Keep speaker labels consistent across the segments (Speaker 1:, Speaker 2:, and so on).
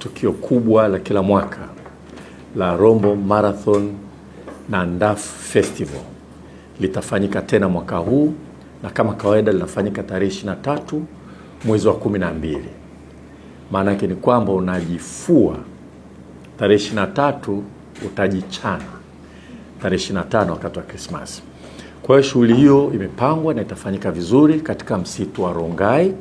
Speaker 1: Tukio kubwa la kila mwaka la Rombo Marathon na Ndafu Festival litafanyika tena mwaka huu, na kama kawaida linafanyika tarehe 23 mwezi wa 12. Maana yake ni kwamba unajifua tarehe 23, utajichana tarehe 25 wakati wa Christmas. Kwa hiyo shughuli hiyo imepangwa na itafanyika vizuri katika msitu wa Rongai.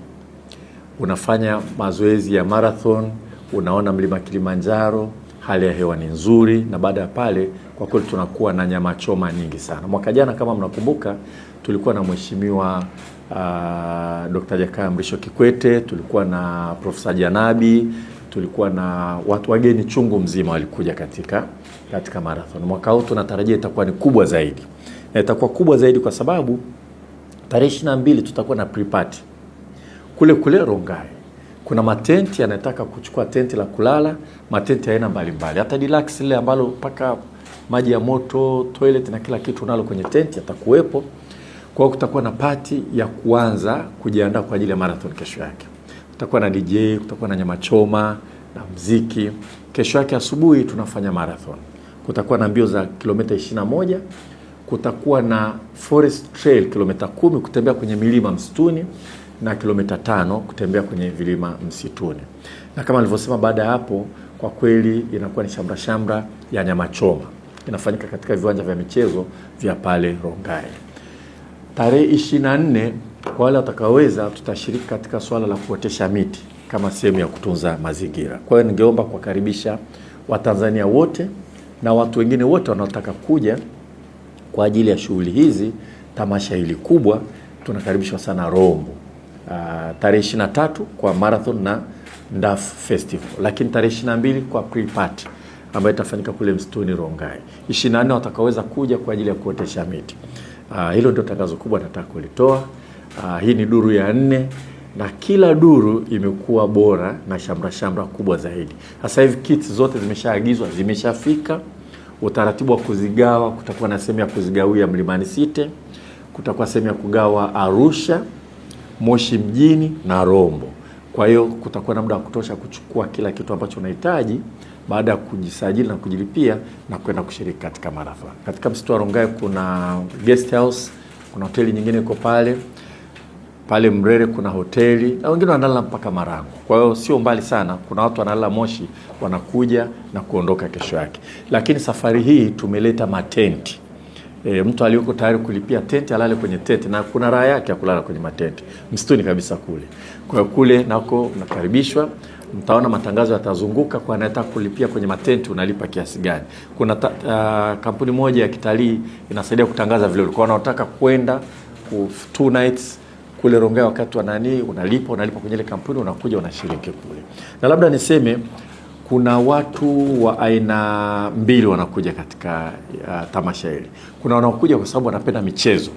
Speaker 1: Unafanya mazoezi ya marathon, unaona mlima Kilimanjaro, hali ya hewa ni nzuri, na baada ya pale kwa kweli tunakuwa na nyama choma nyingi sana. Mwaka jana kama mnakumbuka tulikuwa na mheshimiwa Dr. Jakaya Mrisho Kikwete, tulikuwa na Profesa Janabi, tulikuwa na watu wageni chungu mzima walikuja katika marathon. Mwaka huu tunatarajia itakuwa ni kubwa zaidi. Na itakuwa kubwa zaidi kwa sababu tarehe 22 tutakuwa na pre-party kule Rongai. Kuna matenti yanataka kuchukua tenti la kulala, matenti ya aina mbalimbali. Hata deluxe ile ambalo paka maji ya moto, toilet na kila kitu unalo kwenye tenti yatakuwepo. Kwa hiyo kutakuwa na party ya kuanza kujiandaa kwa ajili ya marathon kesho yake. Kutakuwa na DJ, kutakuwa na nyama choma na muziki. Kesho yake asubuhi tunafanya marathon. Kutakuwa na mbio za kilomita 21, kutakuwa na forest trail kilomita 10 kutembea kwenye milima msituni, na kilomita 5 kutembea kwenye vilima msituni. Na kama nilivyosema, baada ya hapo kwa kweli inakuwa ni shamra ya nyama choma. Inafanyika katika viwanja vya michezo vya pale Rongai. Tarehe 24 kwa wale watakaoweza tutashiriki katika swala la kuotesha miti kama sehemu ya kutunza mazingira. Kwa hiyo ningeomba kuwakaribisha Watanzania wote na watu wengine wote wanaotaka kuja kwa ajili ya shughuli hizi, tamasha hili kubwa. Tunakaribishwa sana Rombo. Tarehe 23 kwa marathon na Ndafu Festival, lakini tarehe 22 kwa pre-party ambayo itafanyika kule msituni Rongai. 24 watakaweza kuja kwa ajili ya kuotesha miti. Hilo ndio tangazo kubwa nataka kulitoa. Hii ni duru ya 4 na kila duru imekuwa bora na shamra kubwa zaidi. Sasa hivi kits zote zimeshaagizwa, zimeshafika. Utaratibu wa kuzigawa, kutakuwa na sehemu ya kuzigawia Mlimani City, kutakuwa sehemu ya kugawa Arusha, Moshi mjini na Rombo. Kwa hiyo kutakuwa na muda wa kutosha kuchukua kila kitu ambacho unahitaji baada ya kujisajili na kujilipia na kwenda kushiriki katika marathon. Katika msitu wa Rongai kuna guest house, kuna hoteli nyingine iko pale Mrere kuna hoteli, na wengine wanalala mpaka Marango. Kwa hiyo sio mbali sana, kuna watu wanalala Moshi wanakuja na kuondoka kesho yake. Lakini safari hii tumeleta matenti. Mtu aliyoko tayari kulipia tenti alale kwenye tenti, na kuna raha yake ya kulala kwenye matenti msituni kabisa kule. Kwa kule nako unakaribishwa. Mtaona matangazo yatazunguka kwa anayetaka kulipia kwenye matenti unalipa kiasi gani. Kuna kampuni moja ya kitalii inasaidia kutangaza vile kwa wanaotaka kwenda 2 nights kule Rongai wakati wa unalipa kwenye ile kampuni, unakuja unashiriki kule. Na labda niseme kuna watu wa aina mbili wanakuja katika tamasha hili. Kuna wanaokuja kwa sababu wanapenda michezo.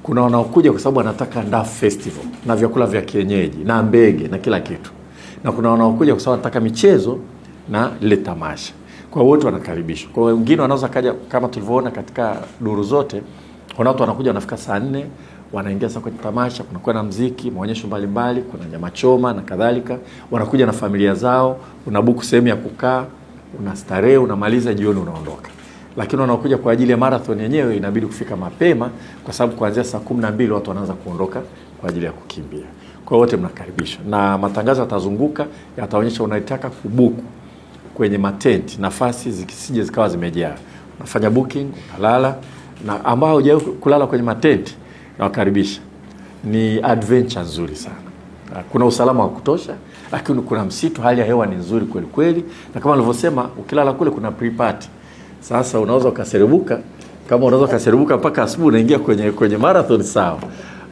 Speaker 1: Kuna wanaokuja kwa sababu wanataka Ndafu Festival na vyakula vya kienyeji na mbege na kila kitu. Na kuna wanaokuja kwa sababu wanataka michezo na ile tamasha. Kwa wote wanakaribishwa. Kwa wengine wanaweza kaja kama tulivyoona katika duru zote, kuna watu wanakuja wanafika saa 4, wanaingia sasa kwenye tamasha, kunakuwa na muziki, maonyesho mbalimbali, kuna nyama choma na kadhalika. Wanakuja na familia zao, unabuku sehemu ya kukaa, unastarehe, unamaliza jioni unaondoka. Lakini wanakuja kwa ajili ya marathon yenyewe inabidi kufika mapema, kwa sababu kuanzia saa 12 watu wanaanza kuondoka kwa ajili ya kukimbia. Kwa wote mnakaribishwa. Na matangazo yatazunguka, yataonyesha unataka kubuku kwenye matenti, nafasi zikisije zikawa zimejaa. Unafanya booking, unalala, na ambao hujawahi kulala kwenye matenti na wakaribisha. Ni adventure nzuri sana. Kuna usalama wa kutosha, lakini kuna msitu, hali ya hewa ni nzuri kweli kweli, na kama nilivyosema ukilala kule kuna pre-party. Sasa unaweza ukaserebuka, kama unaweza ukaserebuka mpaka asubuhi unaingia kwenye marathon sawa.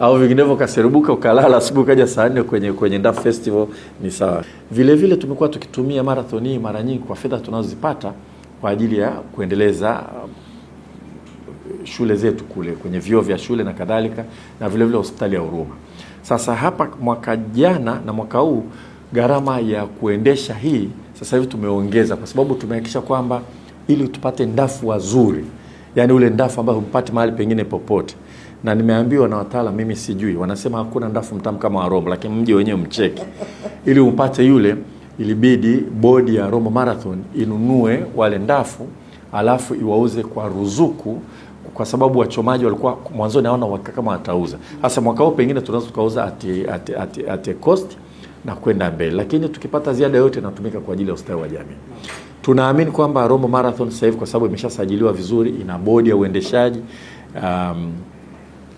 Speaker 1: Au vinginevyo ukaserebuka ukalala asubuhi kaja saa 4 kwenye Ndafu Festival ni sawa. Vile vile tumekuwa tukitumia marathon hii mara nyingi kwa fedha tunazozipata kwa ajili ya kuendeleza shule zetu kule kwenye vyuo vya shule na kadhalika, na vile vile hospitali ya Huruma. Sasa hapa mwaka jana na mwaka huu gharama ya kuendesha hii sasa hivi tumeongeza, kwa sababu tumehakikisha kwamba ili tupate ndafu wazuri, yani ule ndafu ambao humpati mahali pengine popote. Na nimeambiwa na wataalamu, mimi sijui, wanasema hakuna ndafu mtamu kama wa Rombo, lakini mje wenyewe mcheki ili upate yule ilibidi bodi ya Rombo Marathon inunue wale ndafu alafu iwauze kwa ruzuku, kwa sababu wachomaji walikuwa mwanzoni hawana uhakika kama watauza. Hasa mwaka huu pengine tunaweza tukauza at cost na kwenda mbele, lakini tukipata ziada yote inatumika kwa ajili ya ustawi wa jamii. Tunaamini kwamba Rombo Marathon sasa hivi kwa sababu imeshasajiliwa vizuri, ina bodi ya uendeshaji,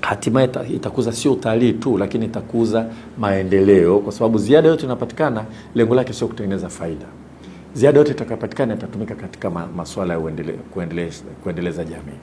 Speaker 1: hatimaye itakuza sio utalii tu, lakini itakuza maendeleo, kwa sababu ziada yote inapatikana, lengo lake sio kutengeneza faida. Ziada yote itakapatikana itatumika katika masuala ya kuendeleza jamii.